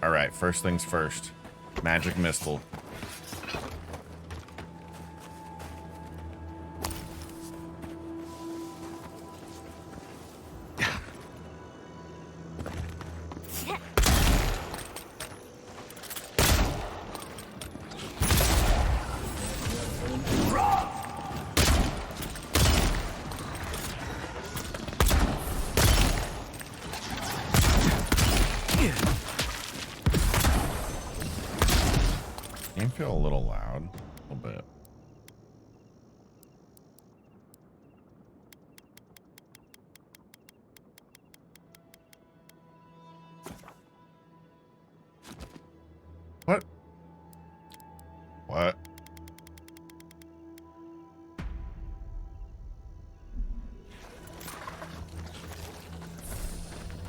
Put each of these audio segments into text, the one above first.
Alright, first things first. Magic missile. Game feel a little loud, a little bit. What? What?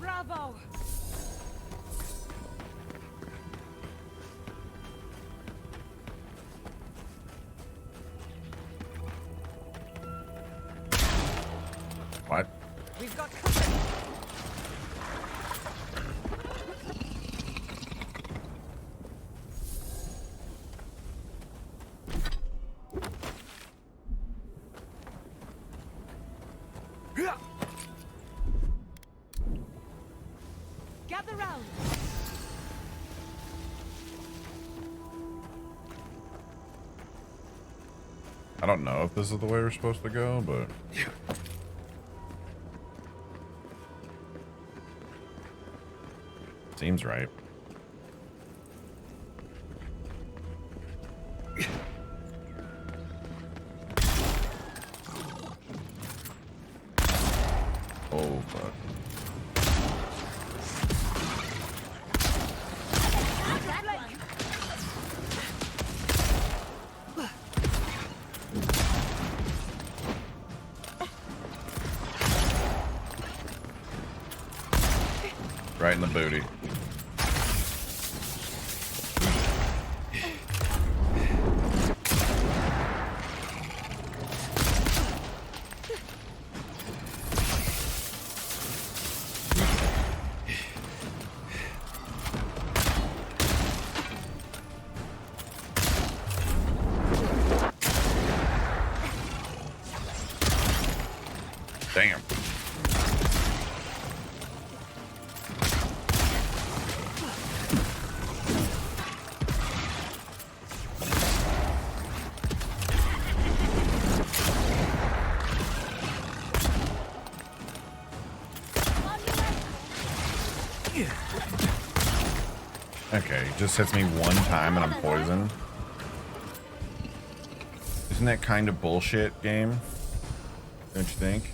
Bravo! What? We've got company. Gather round. I don't know if this is the way we're supposed to go, but... Seems right. Oh, fuck. Right in the booty. Damn. Okay, he just hits me one time and I'm poisoned. Isn't that kind of bullshit, game? Don't you think?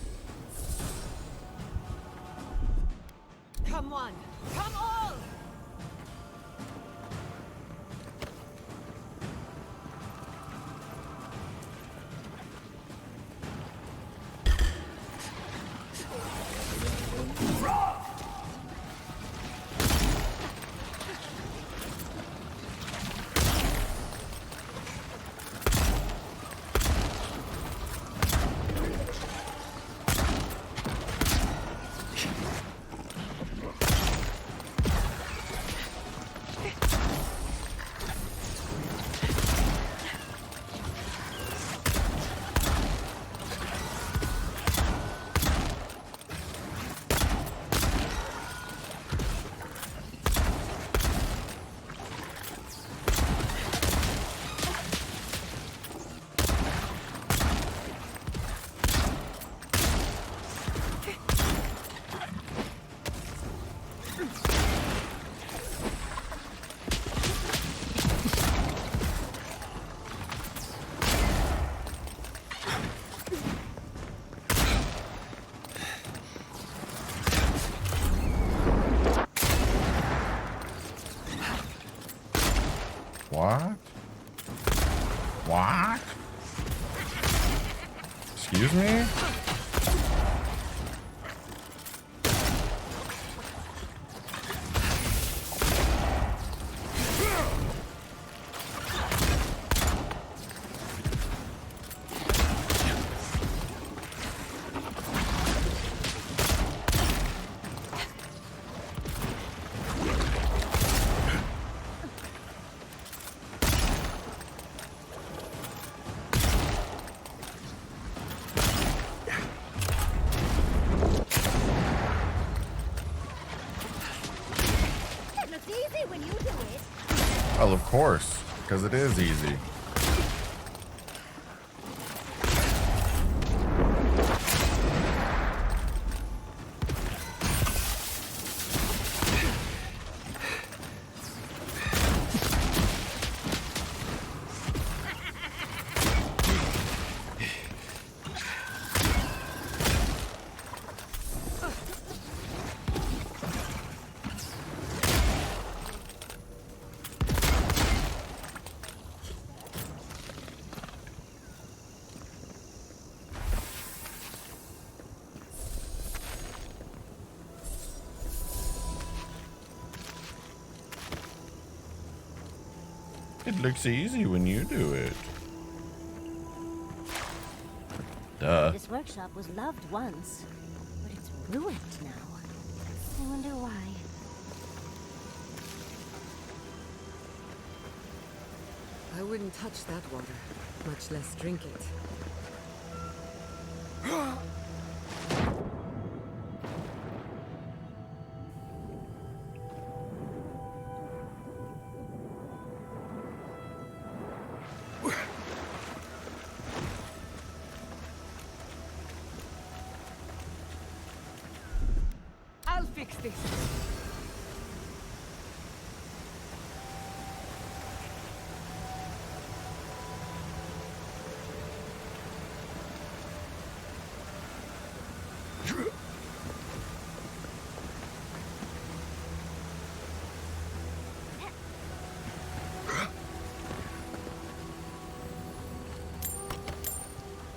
Come on. Come all! What? What? Excuse me? Well, of course, because it is easy. It looks easy when you do it. Duh. This workshop was loved once, but it's ruined now. I wonder why. I wouldn't touch that water, much less drink it. I'll fix this.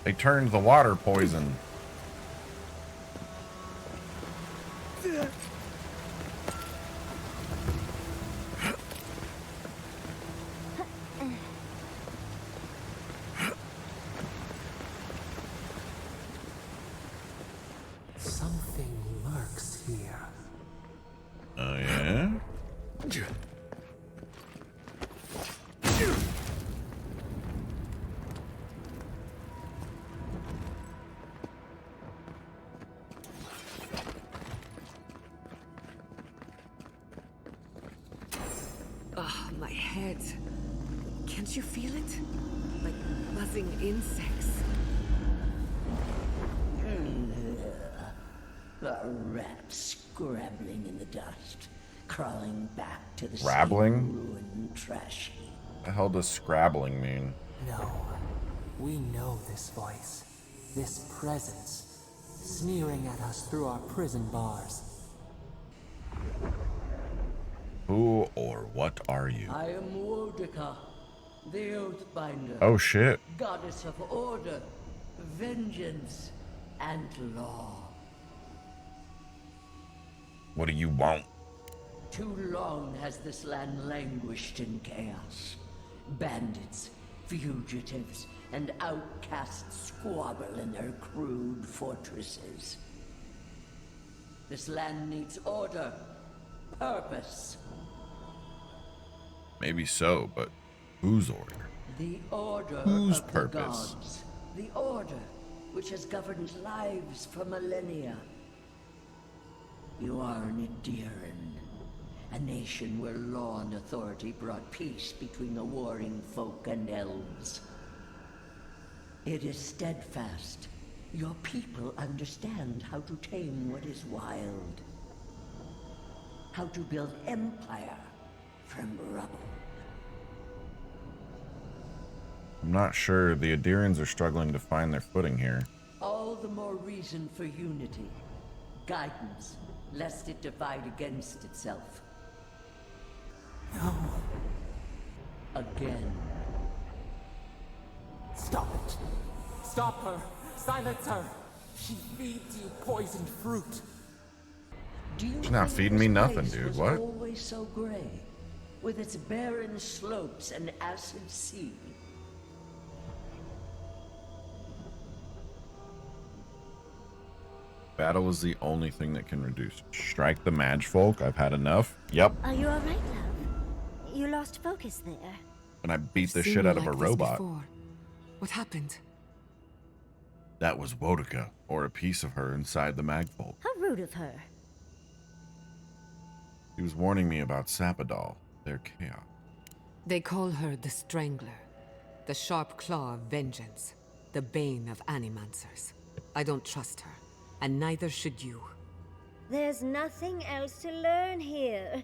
They turned the water poison. Something lurks here. Oh, yeah? Ah, my head. Can't you feel it? Like buzzing insects. A rat scrabbling in the dust, crawling back to the Scrabbling? same ruined trash heap. The hell does scrabbling mean? No, we know this voice, this presence, sneering at us through our prison bars. Who or what are you? I am Wodika, the Oathbinder, Oh shit. goddess of order, vengeance, and law. What do you want? Too long has this land languished in chaos. Bandits, fugitives, and outcasts squabble in their crude fortresses. This land needs order, purpose. Maybe so, but whose order? The order Whose of purpose? the gods. The order which has governed lives for millennia. You are an Ediran, a nation where law and authority brought peace between the warring folk and elves. It is steadfast. Your people understand how to tame what is wild. How to build empire from rubble. I'm not sure. The Adirans are struggling to find their footing here. All the more reason for unity. Guidance, lest it divide against itself. No. Again. Stop it. Stop her. Silence her. She feeds you poisoned fruit. Do you She's not think feeding me this nothing, place dude. was What? always so gray, with its barren slopes and acid sea? Battle is the only thing that can reduce. Strike the Mage Folk. I've had enough. Yep. Are you alright, love? You lost focus there. And I beat the Seen shit you out of a like this robot. before. What happened? That was Wodika, or a piece of her inside the Magfolk. How rude of her. He was warning me about Sapadal, their chaos. They call her the Strangler, the sharp claw of vengeance, the bane of animancers. I don't trust her, and neither should you. There's nothing else to learn here.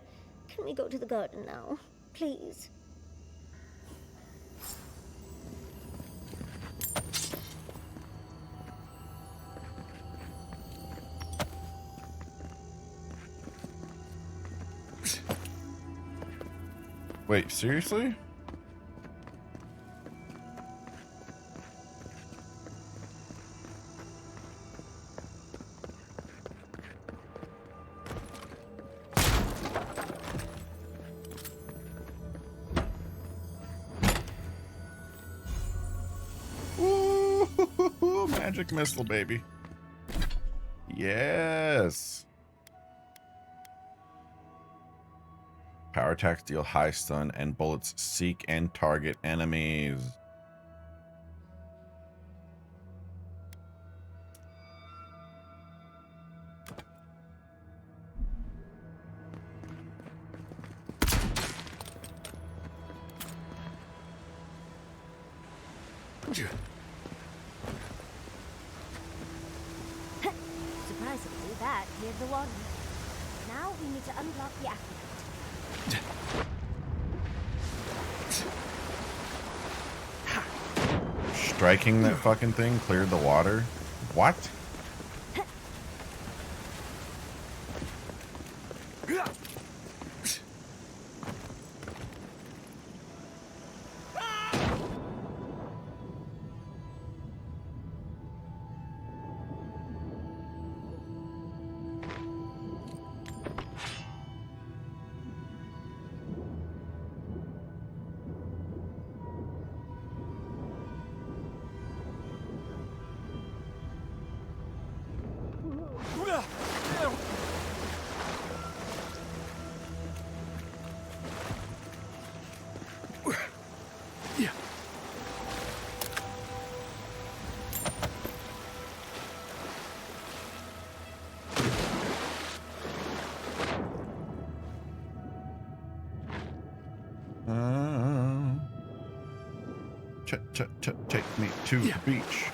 Can we go to the garden now? Please. Wait, seriously? Ooh, magic missile, baby. Yes. Power attacks deal high stun, and bullets seek and target enemies. Surprisingly, that cleared the water. Now we need to unblock the aqueduct. Striking that fucking thing cleared the water? What? Take me to the beach.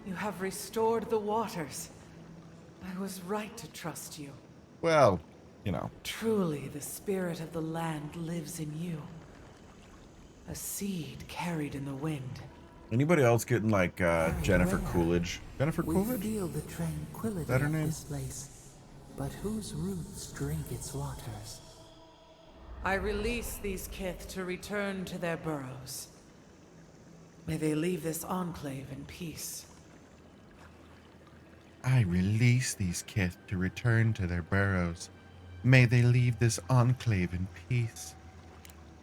You have restored the waters. I was right to trust you. Well, you know. Truly, the spirit of the land lives in you. A seed carried in the wind. Anybody else getting like Jennifer Coolidge? Jennifer We Coolidge? feel the tranquility Is that her of name? this place, but whose roots drink its waters? I release these kith to return to their burrows. May they leave this enclave in peace. I release these kith to return to their burrows. May they leave this enclave in peace.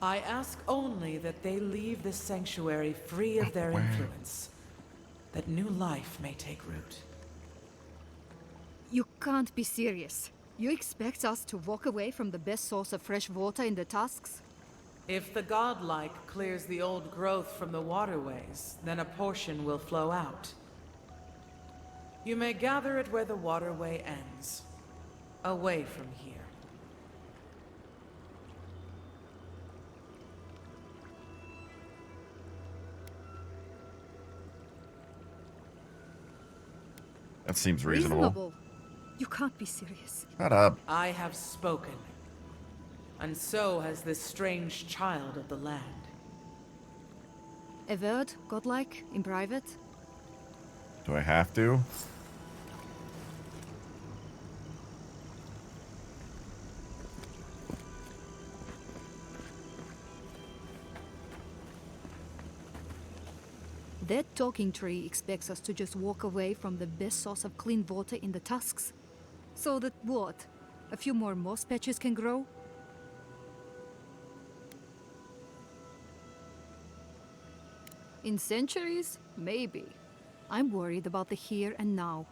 I ask only that they leave this sanctuary free of their Wow. influence, that new life may take root. You can't be serious. You expect us to walk away from the best source of fresh water in the Tusks? If the godlike clears the old growth from the waterways, then a portion will flow out. You may gather it where the waterway ends, away from here. That seems reasonable. You can't be serious. Shut up. I have spoken, and so has this strange child of the land. Avowed, godlike, in private? Do I have to? That talking tree expects us to just walk away from the best source of clean water in the tusks. So that what? A few more moss patches can grow? In centuries? Maybe. I'm worried about the here and now.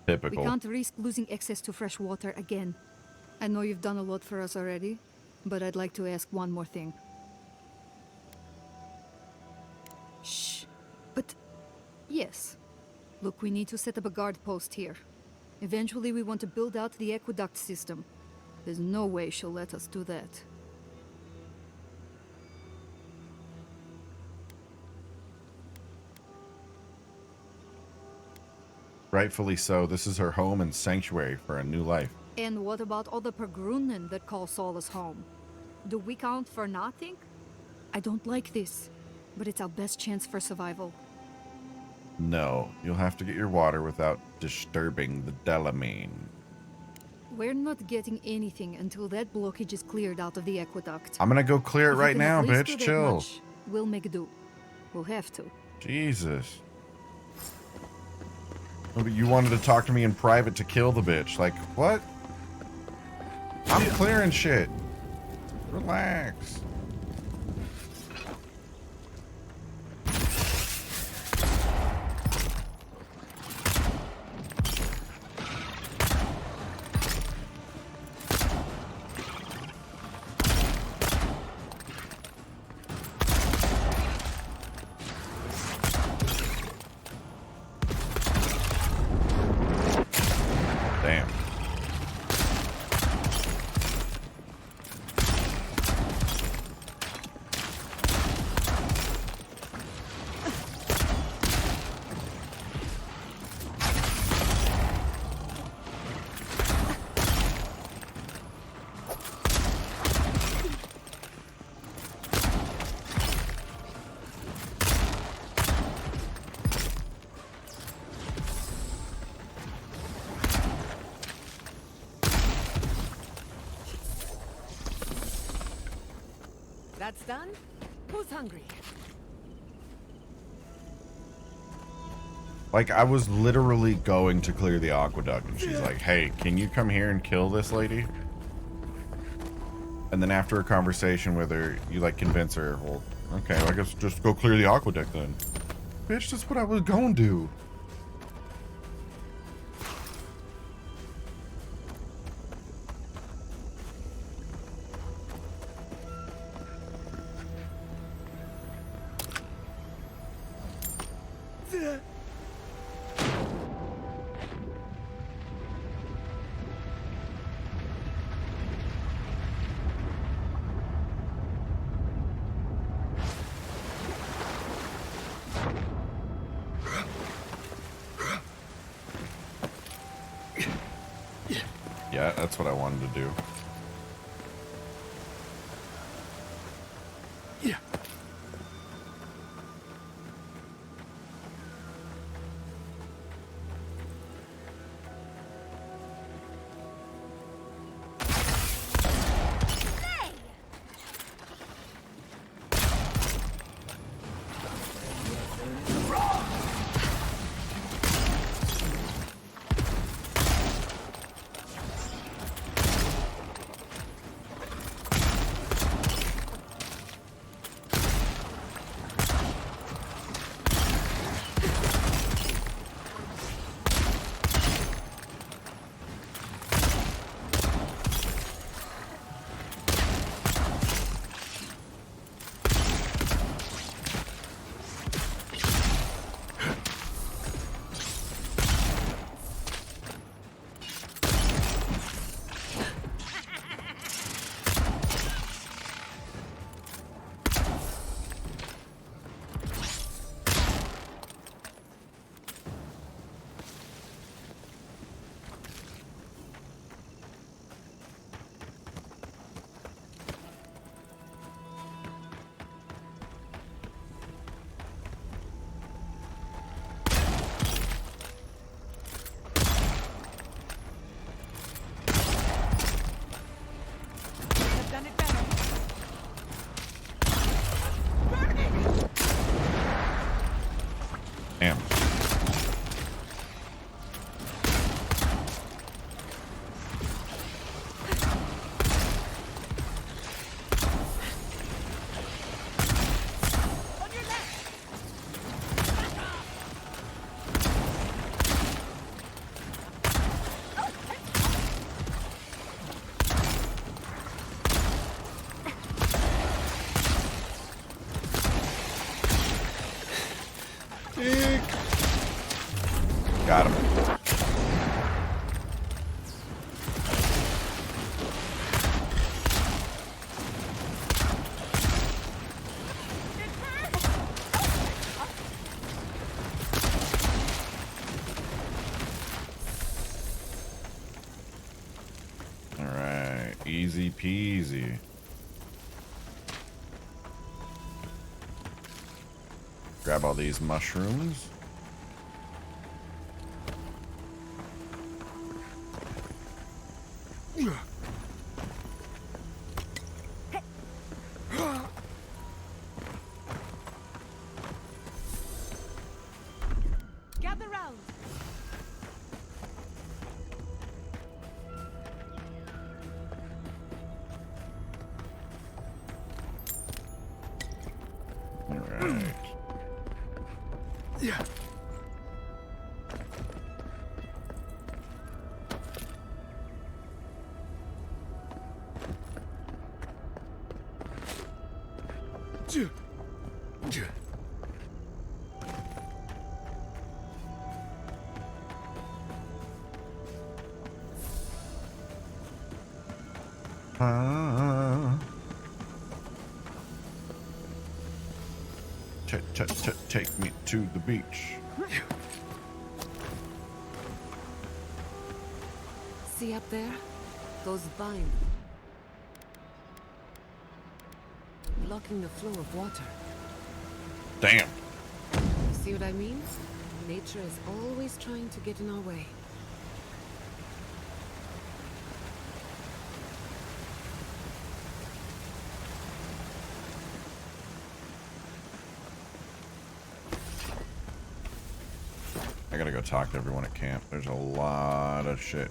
We Typical. can't risk losing access to fresh water again. I know you've done a lot for us already, but I'd like to ask one more thing. Shh. But yes. Look, we need to set up a guard post here. Eventually we want to build out the aqueduct system. There's no way she'll let us do that. Rightfully so. This is her home and sanctuary for a new life. And what about all the Pergrunen that call Solace home? Do we count for nothing? I don't like this, but it's our best chance for survival. No, you'll have to get your water without disturbing the Delamine. We're not getting anything until that blockage is cleared out of the aqueduct. I'm gonna go clear it If you right can now, at least bitch. do that Chill. much, we'll make do. We'll have to. Jesus. Oh, but you wanted to talk to me in private to kill the bitch. Like, what? I'm clearing shit. Relax. Damn. That's done? Who's hungry? Like, I was literally going to clear the aqueduct, and she's like, hey, can you come here and kill this lady? And then after a conversation with her, you, like, convince her, well, okay, I guess just go clear the aqueduct then. Bitch, that's what I was going to do. Yeah, that's what I wanted to do. Damn. Got him. All right, easy peasy. Grab all these mushrooms. Gather round. All right. Yeah. Take me to the beach. See up there? Those vines. Blocking the flow of water. Damn. See what I mean? Nature is always trying to get in our way. I gotta go talk to everyone at camp. There's a lot of shit.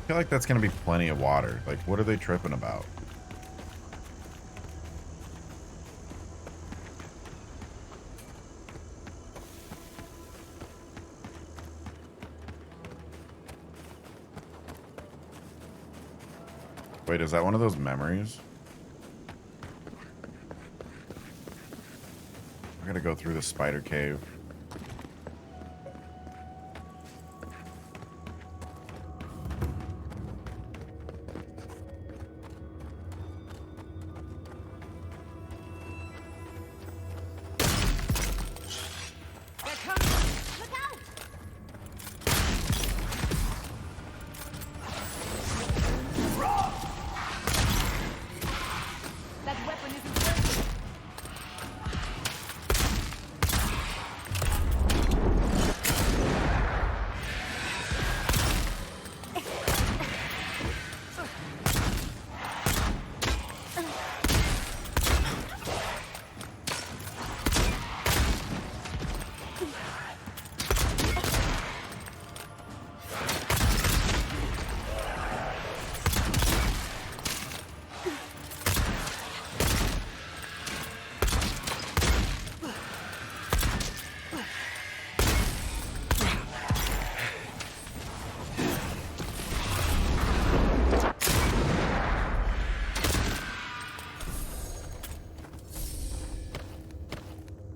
I feel like that's gonna be plenty of water. Like, what are they tripping about? Wait, is that one of those memories? I gotta go through the spider cave.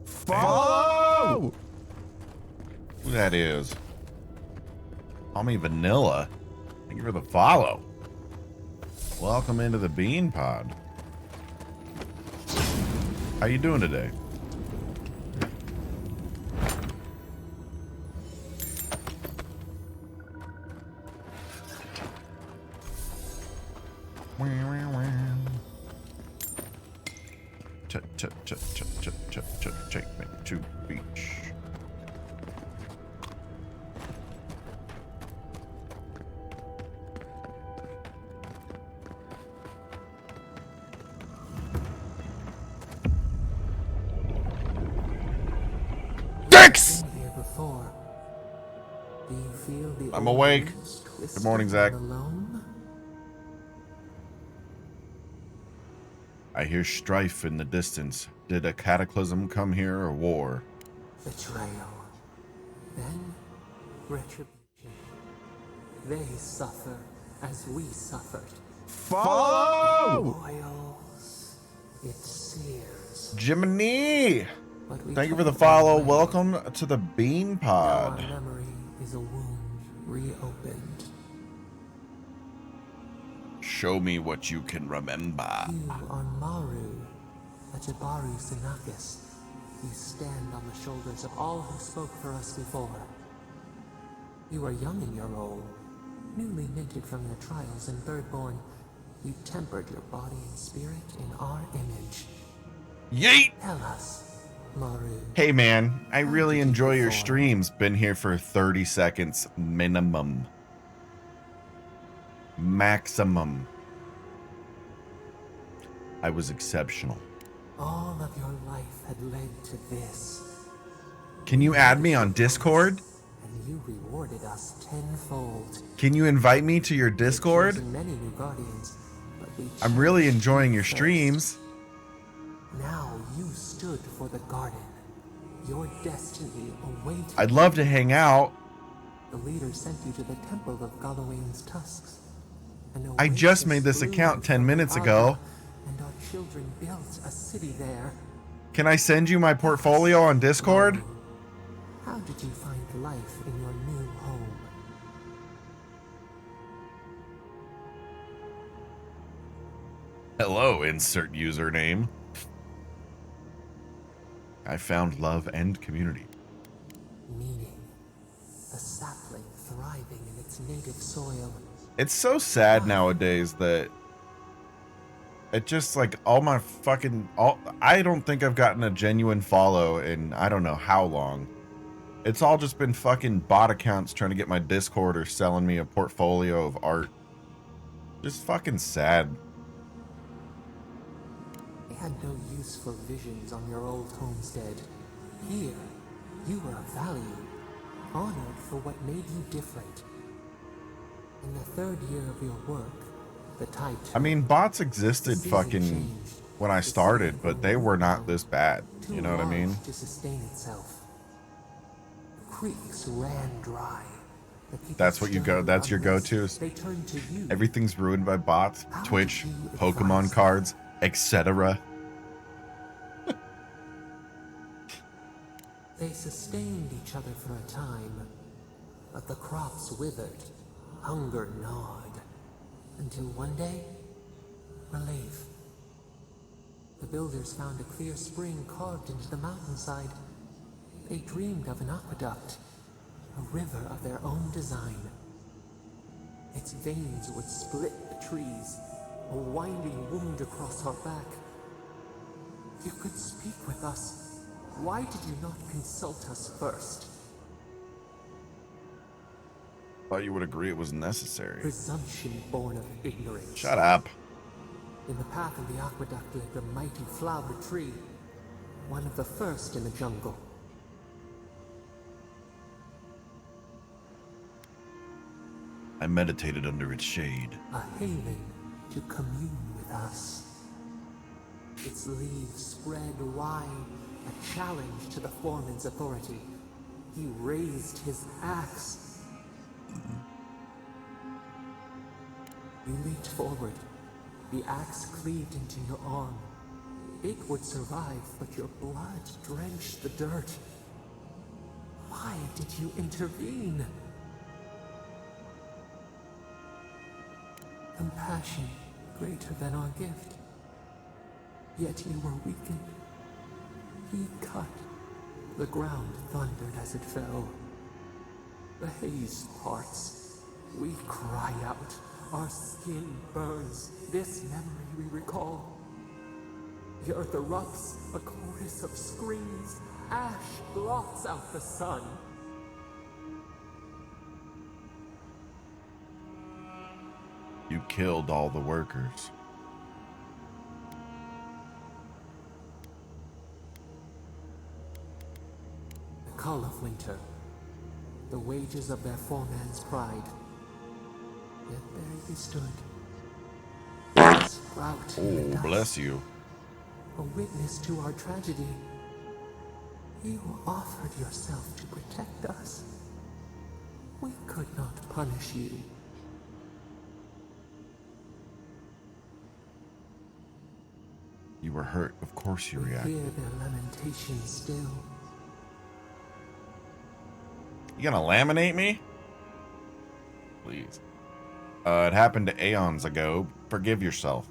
Follow! Who that is? Call me Vanilla. Thank you for the follow. Welcome into the Bean Pod. How you doing today? Take me to beach. Dicks! Been here before. Do you feel the I'm old awake. roots Good morning, twisted Zach. and alone? I hear strife in the distance. Did a cataclysm come here or war? Betrayal. Then retribution. They suffer as we suffered. Follow! Boils. It sears. Jiminy! But we Thank you for the take it all follow. away. Welcome to the Bean Now our Pod. memory is a wound reopened. Show me what you can remember. You are Maru, a Jabaru Sinakis. You stand on the shoulders of all who spoke for us before. You are young in your role, newly minted from your trials in Birdborn. You tempered your body and spirit in our image. Yeet! Tell us, Maru. Hey man, I really did you enjoy your perform? streams. Been here for 30 seconds minimum. Maximum. I was exceptional. All of your life had led to this. Can you add me on Discord? And you rewarded us tenfold. Can you invite me to your We've Discord? chosen many new guardians, but we I'm really chose enjoying your you first. streams. Now you stood for the garden. Your destiny awaited. I'd love to hang out. The leader sent you to the temple of Galawain's tusks. An I just oasis made this grew account 10 from minutes Aga, ago. and our children built a city there. Can I send you my portfolio on Discord? How did you find life in your new home? Hello, insert username. I found love and community. Meaning, a sapling thriving in its native soil. It's so sad nowadays that it just like all my fucking I don't think I've gotten a genuine follow in I don't know how long. It's all just been fucking bot accounts trying to get my Discord or selling me a portfolio of art. Just fucking sad. They had no use for visions on your old homestead. Here, you were valued, honored for what made you different. In the third year of your work, the tide turned. I mean, bots existed Season fucking changed. when I The started, sea but they were not this bad. too You know what I mean? large to sustain itself. The creeks ran dry. The people That's what you go. stirred That's your unless go-to. They turned to you. Everything's ruined by bots, How Twitch, did you Pokemon advise cards, etc. They sustained each other for a time, but the crops withered, hunger gnawed, until one day, relief. The builders found a clear spring carved into the mountainside. They dreamed of an aqueduct, a river of their own design. Its veins would split the trees, a winding wound across our back. You could speak with us. Why did you not consult us first? Thought you would agree it was necessary. Presumption born of ignorance. Shut up. In the path of the aqueduct lay the mighty flower tree, one of the first in the jungle. I meditated under its shade. A haven to commune with us. Its leaves spread wide, a challenge to the foreman's authority. He raised his axe. You leaped forward. The axe cleaved into your arm. It would survive, but your blood drenched the dirt. Why did you intervene? Compassion greater than our gift. Yet you were weakened. He cut. The ground thundered as it fell. The haze parts. We cry out. Our skin burns. This memory we recall. The earth erupts, a chorus of screams. Ash blots out the sun. You killed all the workers. The call of winter. The wages of their foreman's pride. Yet there he stood. A sprout in the Oh, dust. bless you. A witness to our tragedy. You offered yourself to protect us. We could not punish you. You were hurt. Of course you We reacted. hear their lamentations still. You gonna laminate me? Please. It happened to aeons ago. Forgive yourself.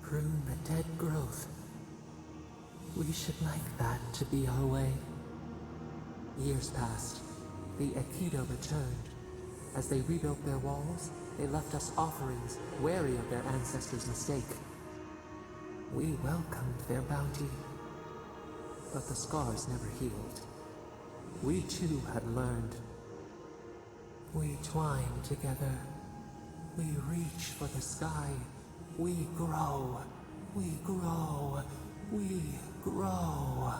Prune the dead growth. We should like that to be our way. Years passed. The Aikido returned. As they rebuilt their walls, they left us offerings, wary of their ancestors' mistake. We welcomed their bounty, but the scars never healed. We too had learned. We twine together. We reach for the sky. We grow. We grow. We grow.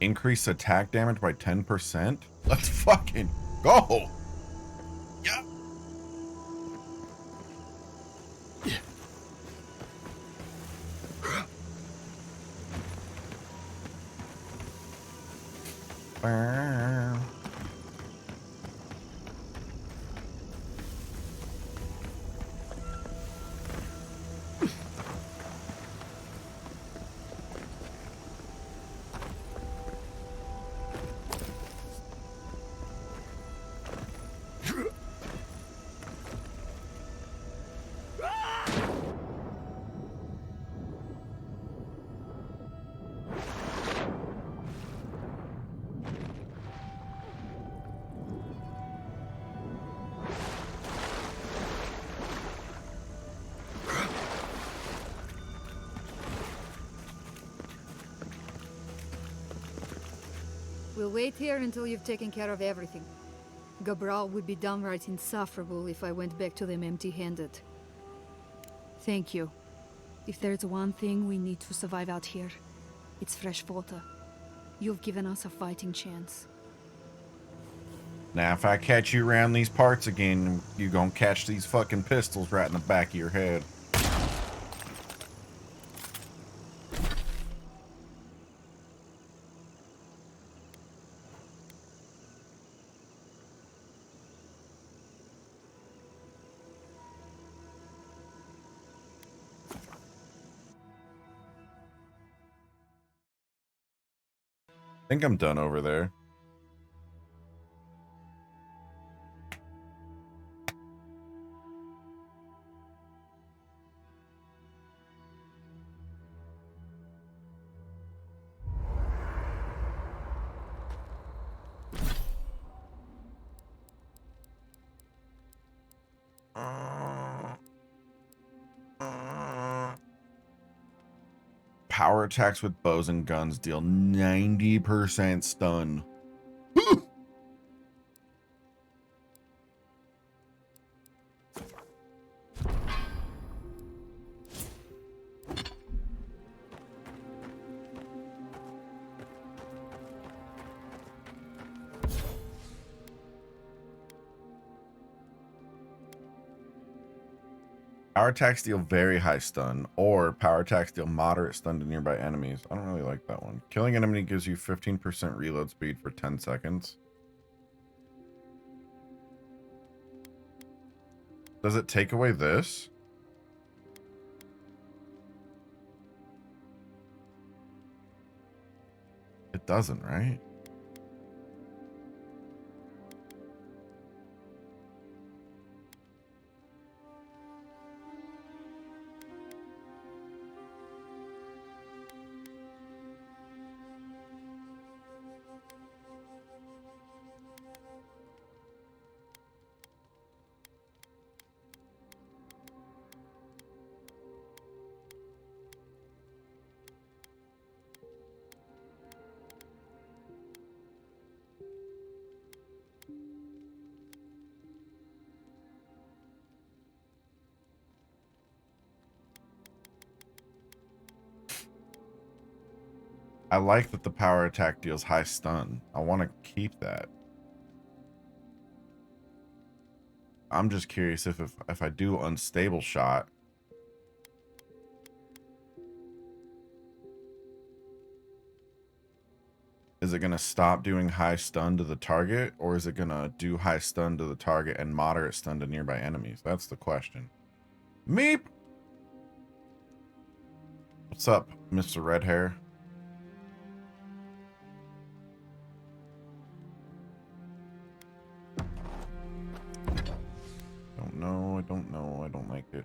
Increase attack damage by 10%? Let's fucking go! Yeah. We'll wait here until you've taken care of everything. Gabral would be downright insufferable if I went back to them empty-handed. Thank you. If there's one thing we need to survive out here, it's fresh water. You've given us a fighting chance. Now, if I catch you around these parts again, you gonna catch these fucking pistols right in the back of your head. I think I'm done over there. Power attacks with bows and guns deal 90% stun. Power attacks deal very high stun, or power attacks deal moderate stun to nearby enemies. I don't really like that one. Killing an enemy gives you 15% reload speed for 10 seconds. Does it take away this? It doesn't, right? I like that the power attack deals high stun. I want to keep that. I'm just curious if I do unstable shot, is it going to stop doing high stun to the target, or is it going to do high stun to the target and moderate stun to nearby enemies? That's the question. Meep! What's up, Mr. Red Hair? Don't know, I don't know, I don't like it.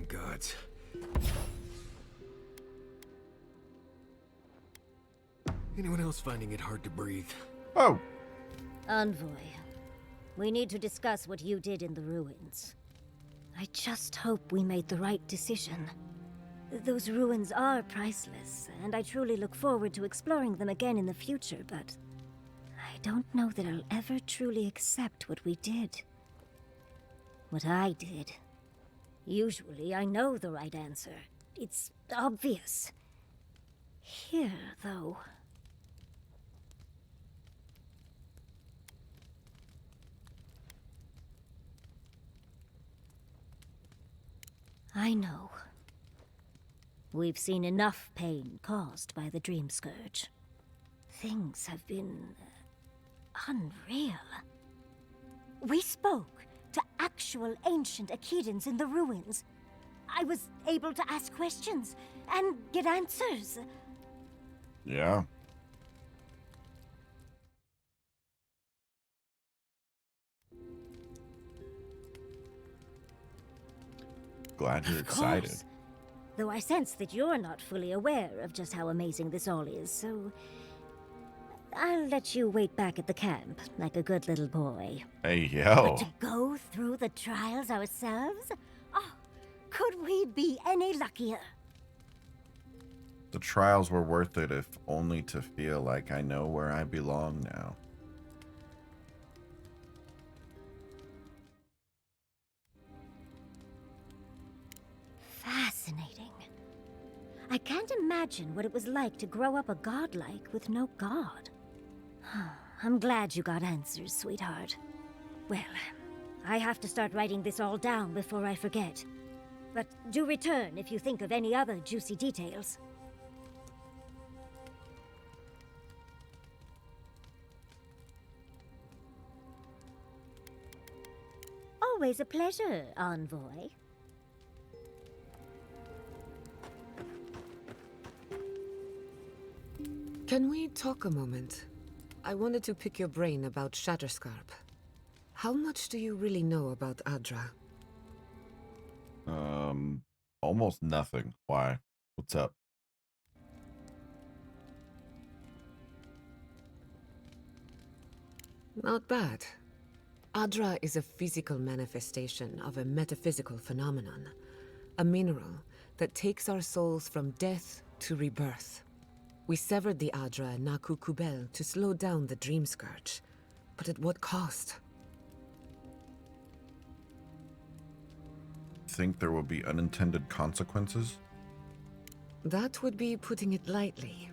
Gods. Anyone else finding it hard to breathe? Oh! Envoy, we need to discuss what you did in the ruins. I just hope we made the right decision. Those ruins are priceless, and I truly look forward to exploring them again in the future, but I don't know that I'll ever truly accept what we did. What I did. Usually I know the right answer. It's obvious. Here, though... I know. We've seen enough pain caused by the Dream Scourge. Things have been... unreal. We spoke to actual ancient Akedans in the ruins. I was able to ask questions and get answers. Yeah. Glad you're excited. Course. Though I sense that you're not fully aware of just how amazing this all is, so... I'll let you wait back at the camp, like a good little boy. Hey, But yo. to go through the trials ourselves? Oh, could we be any luckier? The trials were worth it, if only to feel like I know where I belong now. Fascinating. I can't imagine what it was like to grow up a godlike with no god. I'm glad you got answers, sweetheart. Well, I have to start writing this all down before I forget. But do return if you think of any other juicy details. Always a pleasure, Envoy. Can we talk a moment? I wanted to pick your brain about Shatterscarp. How much do you really know about Adra? Almost nothing. Why? What's up? Not bad. Adra is a physical manifestation of a metaphysical phenomenon. A mineral that takes our souls from death to rebirth. We severed the Adra and Naku Kubel to slow down the Dream Scourge. But at what cost? Think there will be unintended consequences? That would be putting it lightly.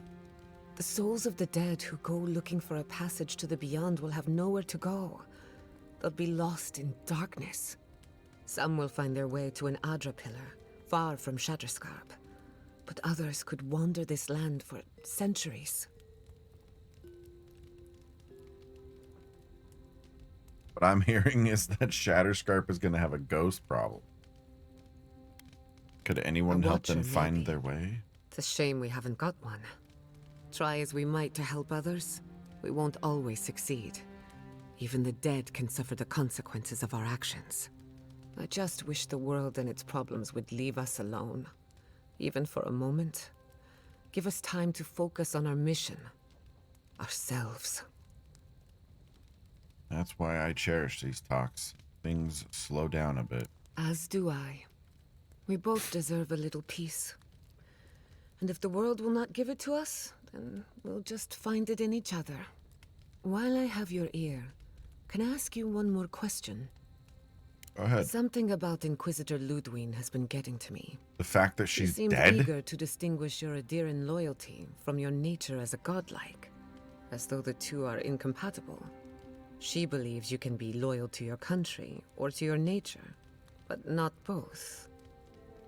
The souls of the dead who go looking for a passage to the beyond will have nowhere to go. They'll be lost in darkness. Some will find their way to an Adra pillar, far from Shatterscarp. But others could wander this land for centuries. What I'm hearing is that Shatterscarp is going to have a ghost problem. Could anyone help them find maybe. their way? It's a shame we haven't got one. Try as we might to help others, we won't always succeed. Even the dead can suffer the consequences of our actions. I just wish the world and its problems would leave us alone. Even for a moment. Give us time to focus on our mission. Ourselves. That's why I cherish these talks. Things slow down a bit. As do I. We both deserve a little peace. And if the world will not give it to us, then we'll just find it in each other. While I have your ear, Can I ask you one more question? Go ahead. Something about Inquisitor Ludwig has been getting to me. The fact that She she's seemed dead? eager to distinguish your Adiran loyalty from your nature as a godlike, as though the two are incompatible. She believes you can be loyal to your country or to your nature, but not both.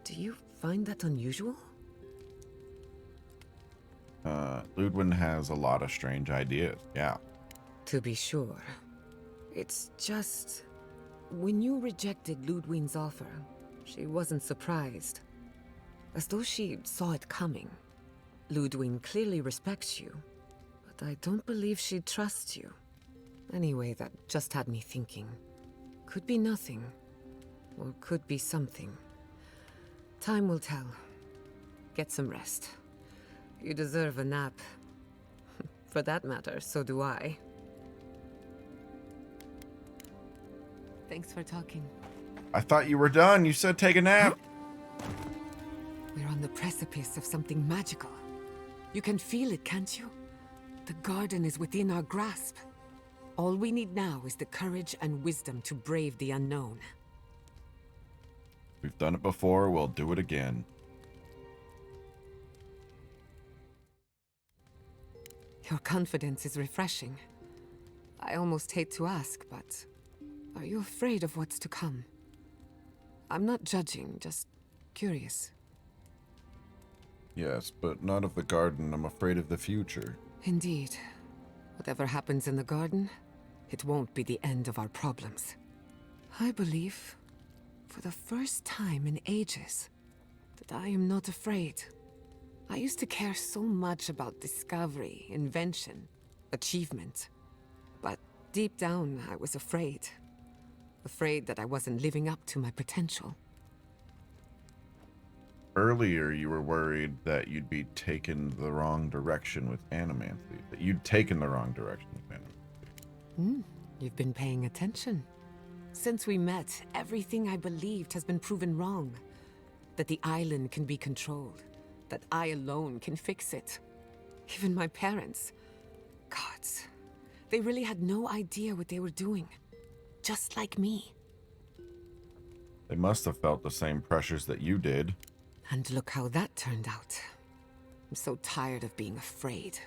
Do you find that unusual? Ludwig has a lot of strange ideas, yeah. To be sure. It's just... when you rejected Ludwig's offer, she wasn't surprised. As though she saw it coming. Ludwig clearly respects you, but I don't believe she trusts you. Anyway, that just had me thinking. Could be nothing, or could be something. Time will tell. Get some rest. You deserve a nap. For that matter, so do I. Thanks for talking. I thought you were done. You said take a nap. We're on the precipice of something magical. You can feel it, can't you? The garden is within our grasp. All we need now is the courage and wisdom to brave the unknown. We've done it before. We'll do it again. Your confidence is refreshing. I almost hate to ask, but are you afraid of what's to come? I'm not judging, just curious. Yes, but not of the garden. I'm afraid of the future. Indeed. Whatever happens in the garden, it won't be the end of our problems. I believe, for the first time in ages, that I am not afraid. I used to care so much about discovery, invention, achievement. But deep down, I was afraid. Afraid that I wasn't living up to my potential. Earlier, you were worried that you'd be taken the wrong direction with animancy. That you'd taken the wrong direction with animancy. You've been paying attention. Since we met, everything I believed has been proven wrong. That the island can be controlled. That I alone can fix it. Even my parents. Gods. They really had no idea what they were doing. Just like me. They must have felt the same pressures that you did. And look how that turned out. I'm so tired of being afraid.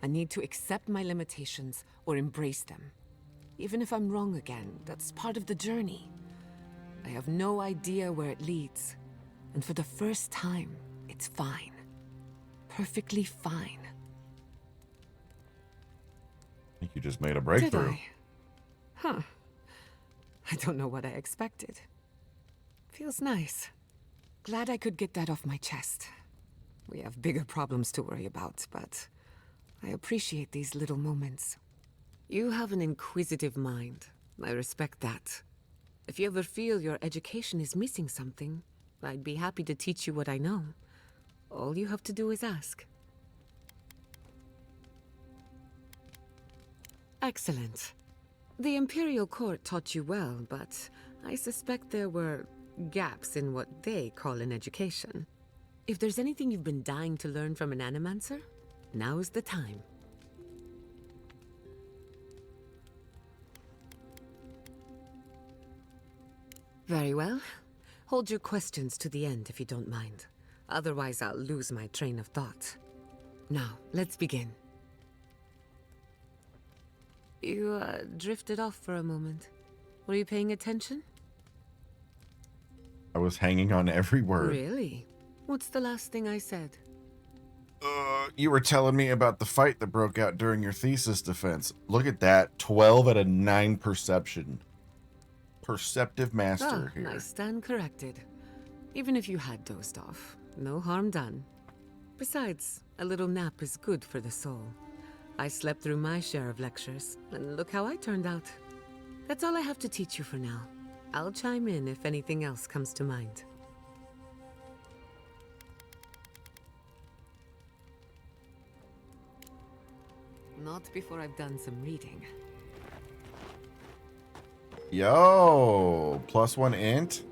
I need to accept my limitations or embrace them. Even if I'm wrong again, that's part of the journey. I have no idea where it leads. And for the first time, it's fine. Perfectly fine. I think you just made a breakthrough. Did I? Huh. I don't know what I expected. Feels nice. Glad I could get that off my chest. We have bigger problems to worry about, but I appreciate these little moments. You have an inquisitive mind. I respect that. If you ever feel your education is missing something, I'd be happy to teach you what I know. All you have to do is ask. Excellent. The Imperial Court taught you well, but I suspect there were gaps in what they call an education. If there's anything you've been dying to learn from an animancer, now's the time. Very well. Hold your questions to the end if you don't mind. Otherwise, I'll lose my train of thought. Now, let's begin. You, drifted off for a moment. Were you paying attention? I was hanging on every word. Really? What's the last thing I said? You were telling me about the fight that broke out during your thesis defense. Look at that. 12 out of 9 perception. Perceptive master here. I stand corrected. Even if you had dozed off, no harm done. Besides, a little nap is good for the soul. I slept through my share of lectures, and look how I turned out. That's all I have to teach you for now. I'll chime in if anything else comes to mind. Not before I've done some reading. Yo, +1 int?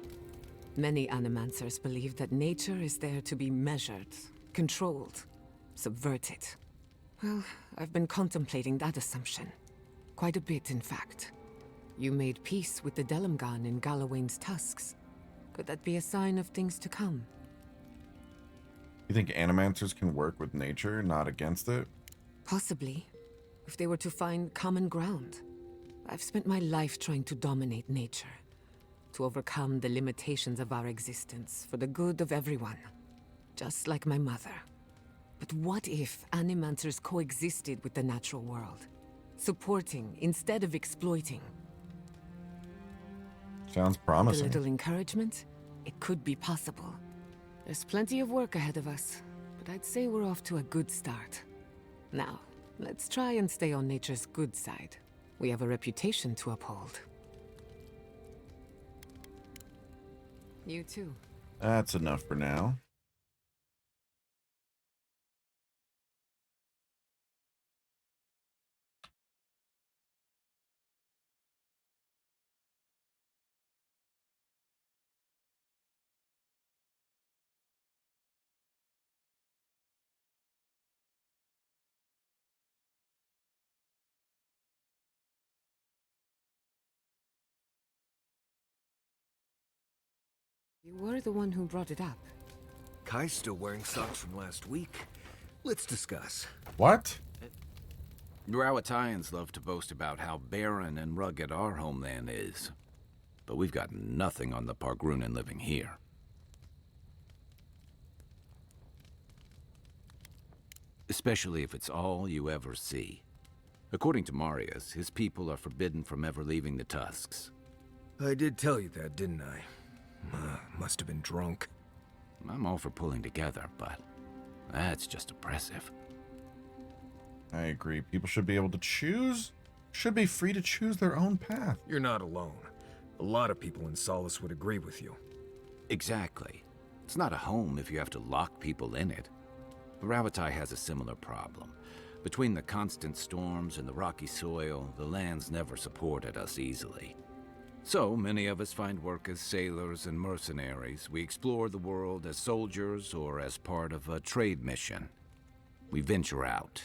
Many animancers believe that nature is there to be measured, controlled, subverted. Well, I've been contemplating that assumption. Quite a bit, in fact. You made peace with the Delimgan in Galawain's tusks. Could that be a sign of things to come? You think animancers can work with nature, not against it? Possibly, if they were to find common ground. I've spent my life trying to dominate nature, to overcome the limitations of our existence for the good of everyone, just like my mother. But what if animancers coexisted with the natural world, supporting instead of exploiting? Sounds With a promising. little encouragement, it could be possible. There's plenty of work ahead of us, but I'd say we're off to a good start. Now, let's try and stay on nature's good side. We have a reputation to uphold. You too. That's enough for now. You were the one who brought it up. Kai's still wearing socks from last week. Let's discuss. What? Rawatayans love to boast about how barren and rugged our homeland is. But we've got nothing on the Pargrunan living here. Especially if it's all you ever see. According to Marius, his people are forbidden from ever leaving the Tusks. I did tell you that, didn't I? Must have been drunk. I'm all for pulling together, but that's just oppressive. I agree. People should be able to choose, should be free to choose their own path. You're not alone. A lot of people in Solace would agree with you. Exactly. It's not a home if you have to lock people in it. Ravatai has a similar problem. Between the constant storms and the rocky soil, the land's never supported us easily. So, many of us find work as sailors and mercenaries. We explore the world as soldiers or as part of a trade mission. We venture out.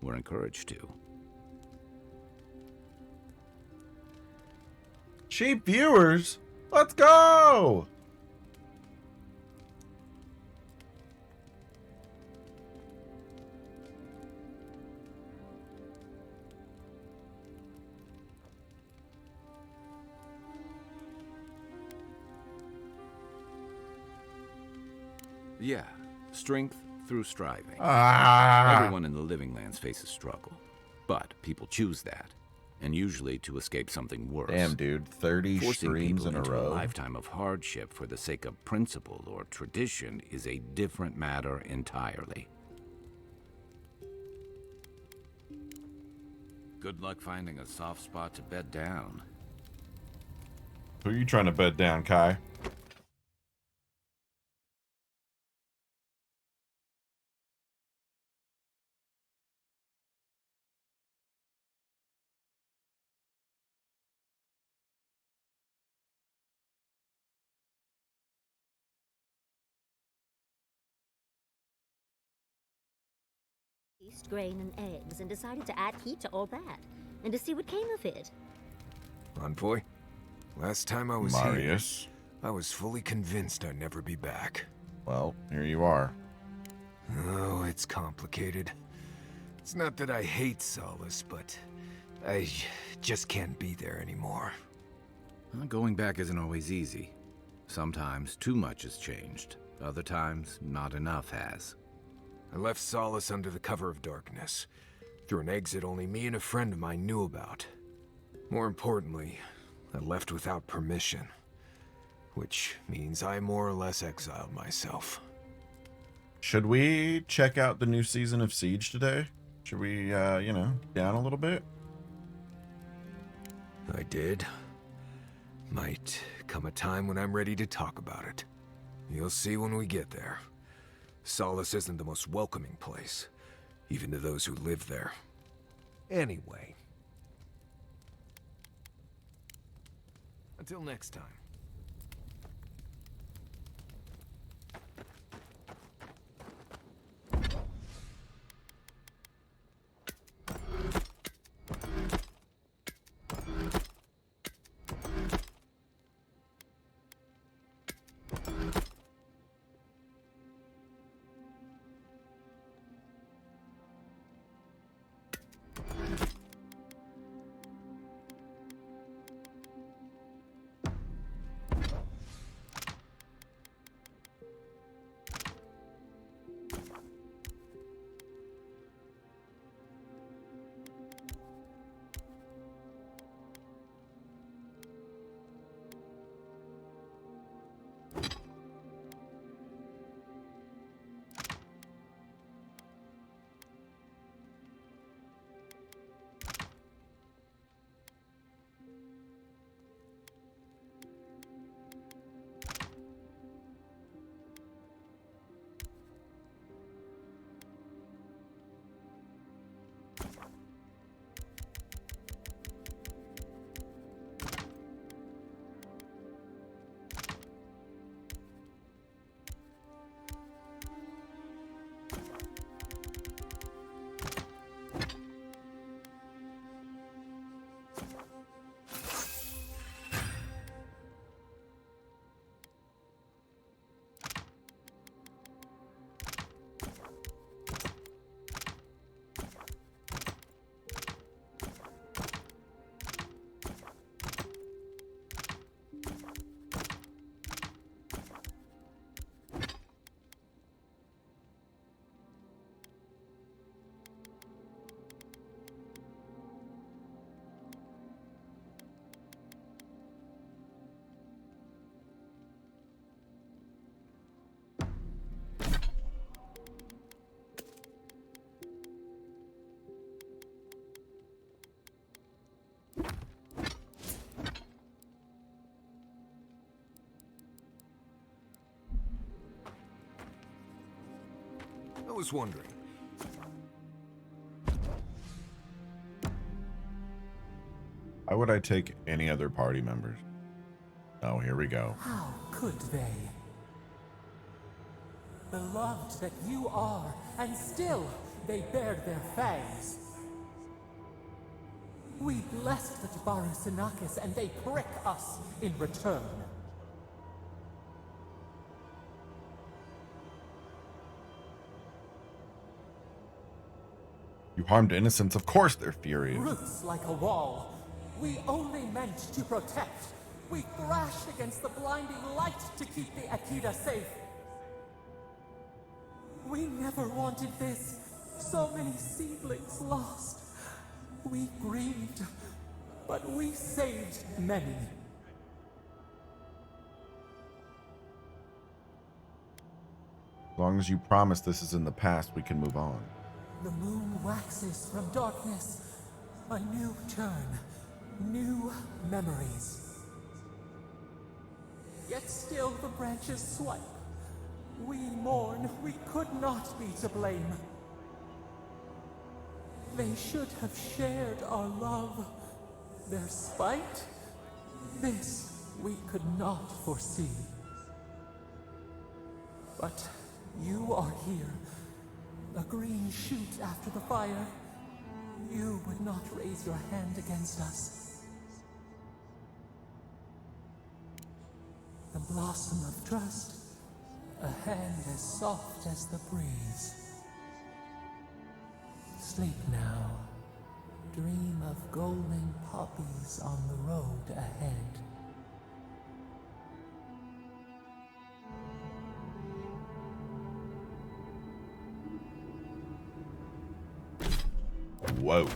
We're encouraged to. Cheap viewers, let's go! Yeah, strength through striving. Ah! Everyone in the Living Lands faces struggle. But people choose that, and usually to escape something worse. Damn, dude, 30 Forcing streams people in a into row. a lifetime of hardship for the sake of principle or tradition is a different matter entirely. Good luck finding a soft spot to bed down. Who are you trying to bed down, Kai? East grain and eggs and decided to add heat to all that, and to see what came of it. Envoy, last time I was Marius. here, I was fully convinced I'd never be back. Well, here you are. Oh, it's complicated. It's not that I hate Solace, but I just can't be there anymore. Going back isn't always easy. Sometimes too much has changed. Other times, not enough has. I left Solace under the cover of darkness, through an exit only me and a friend of mine knew about. More importantly, I left without permission, which means I more or less exiled myself. Should we check out the new season of Siege today? Should we, down a little bit? I did. Might come a time when I'm ready to talk about it. You'll see when we get there. Solace isn't the most welcoming place, even to those who live there. Anyway. Until next time. I was wondering. Why would I take any other party members? Oh, here we go. How could they? Beloved that you are, and still they bared their fangs. We blessed the Jabaru Sinakis, and they prick us in return. You harmed innocents, of course they're furious. Roots like a wall. We only meant to protect. We thrashed against the blinding light to keep the Akita safe. We never wanted this. So many seedlings lost. We grieved, but we saved many. As long as you promise this is in the past, we can move on. The moon waxes from darkness. A new turn. New memories. Yet still the branches swipe. We mourn. We could not be to blame. They should have shared our love. Their spite? This we could not foresee. But you are here. A green shoot after the fire. You would not raise your hand against us. The blossom of trust. A hand as soft as the breeze. Sleep now. Dream of golden poppies on the road ahead. Whoa.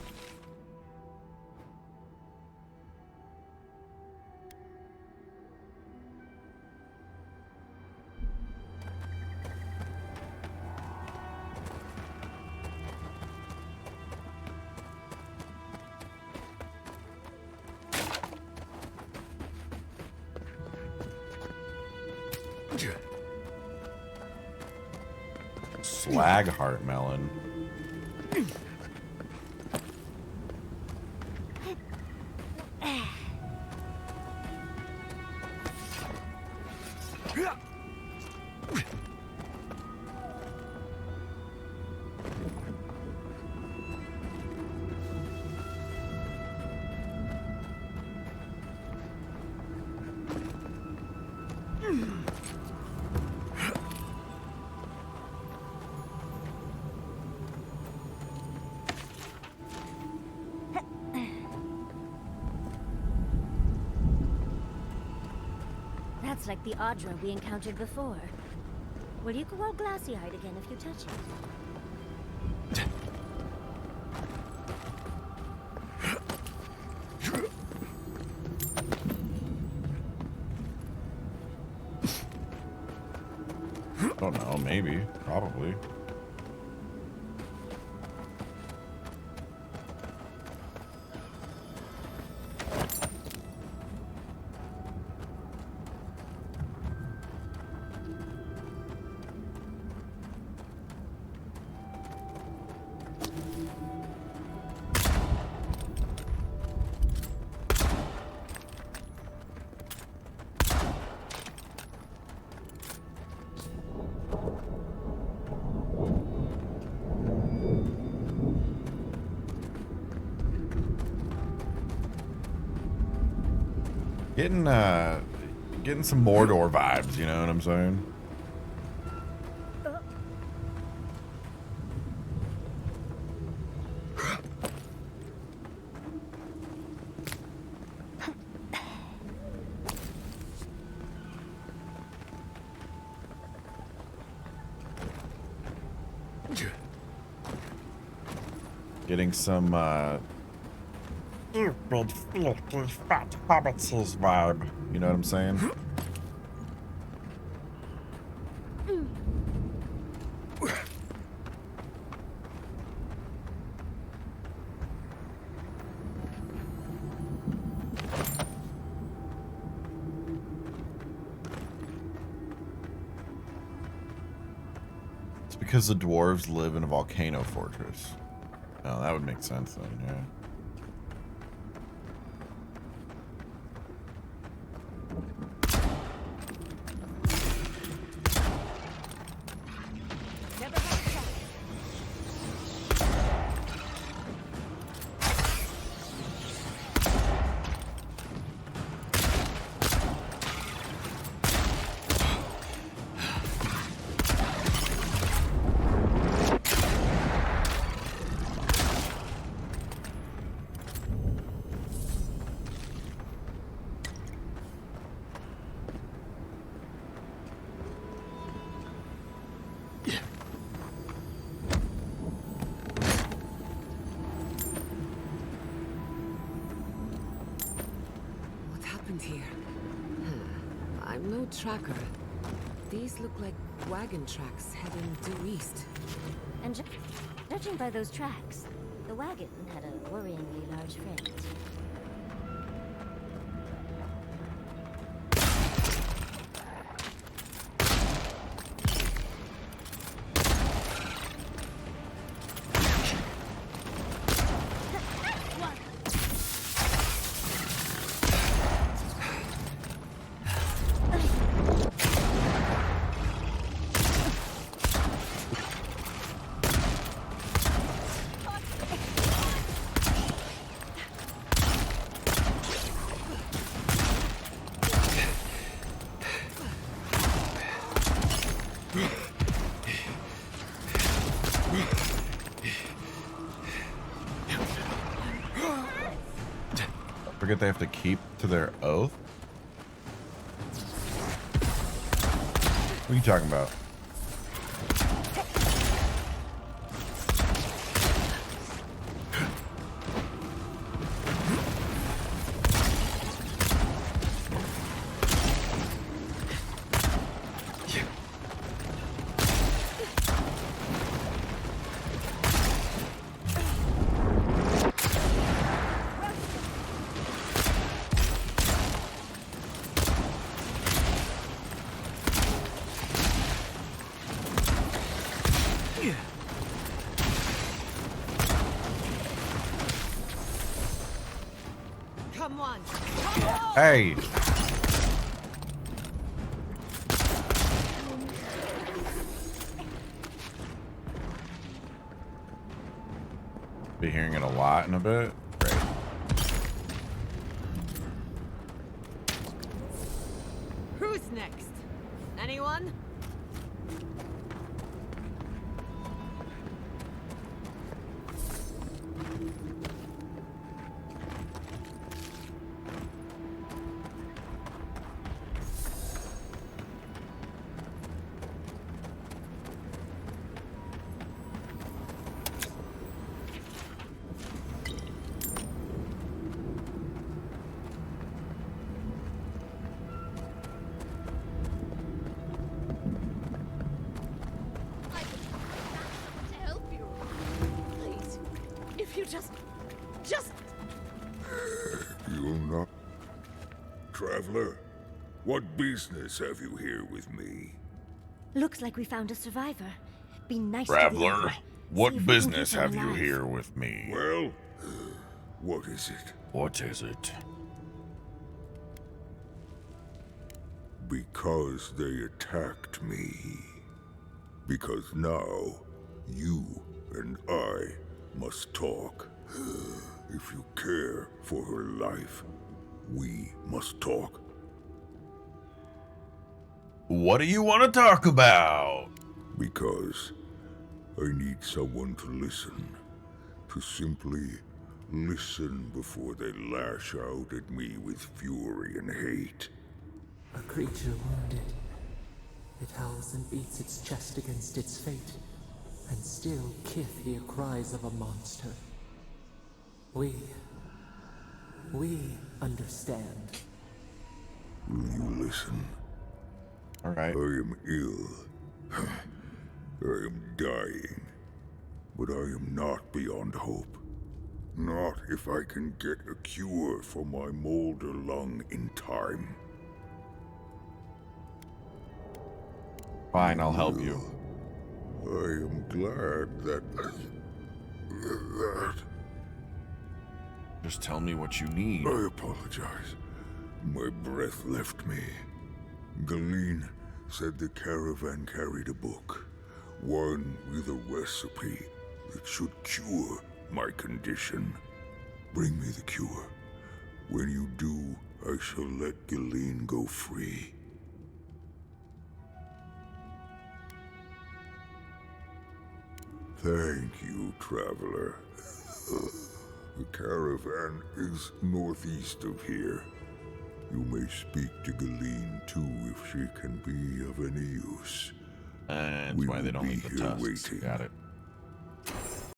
Slag heart melon. That's like the Audra we encountered before. Well, you can go glassy-eyed again if you touch it. I don't know, maybe, probably. Getting some Mordor vibes, you know what I'm saying? Getting some stupid, filthy, fat hobbitses vibe. You know what I'm saying? It's because the dwarves live in a volcano fortress. Oh, that would make sense then, yeah. What happened here? I'm no tracker. These look like wagon tracks heading due east. And judging by those tracks, the wagon had a worryingly large freight. Forget they have to keep to their oath? What are you talking about? Come on! Hey! Be hearing it a lot in a bit. Great. Who's next? Anyone? To help you. Please. If you just... You'll not... Traveler, what business have you here with me? Looks like we found a survivor. Be nice to the Traveler, other. See what if we can business keep him have you alive. here with me? Well, what is it? What is it? Because they attacked me. Because now, you and I must talk. If you care for her life, we must talk. What do you want to talk about? Because I need someone to listen. To simply listen before they lash out at me with fury and hate. A creature wounded. It howls and beats its chest against its fate, and still Kith hear cries of a monster. We understand. Will you listen? All right. I am ill. I am dying. But I am not beyond hope. Not if I can get a cure for my molder lung in time. Fine, I'll help you. am glad that... Just tell me what you need. I apologize. My breath left me. Galeen said the caravan carried a book. One with a recipe that should cure my condition. Bring me the cure. When you do, I shall let Galeen go free. Thank you, traveler. The caravan is northeast of here. You may speak to Galeen too if she can be of any use. That's We why they will don't be leave the here tusks. waiting. Got it.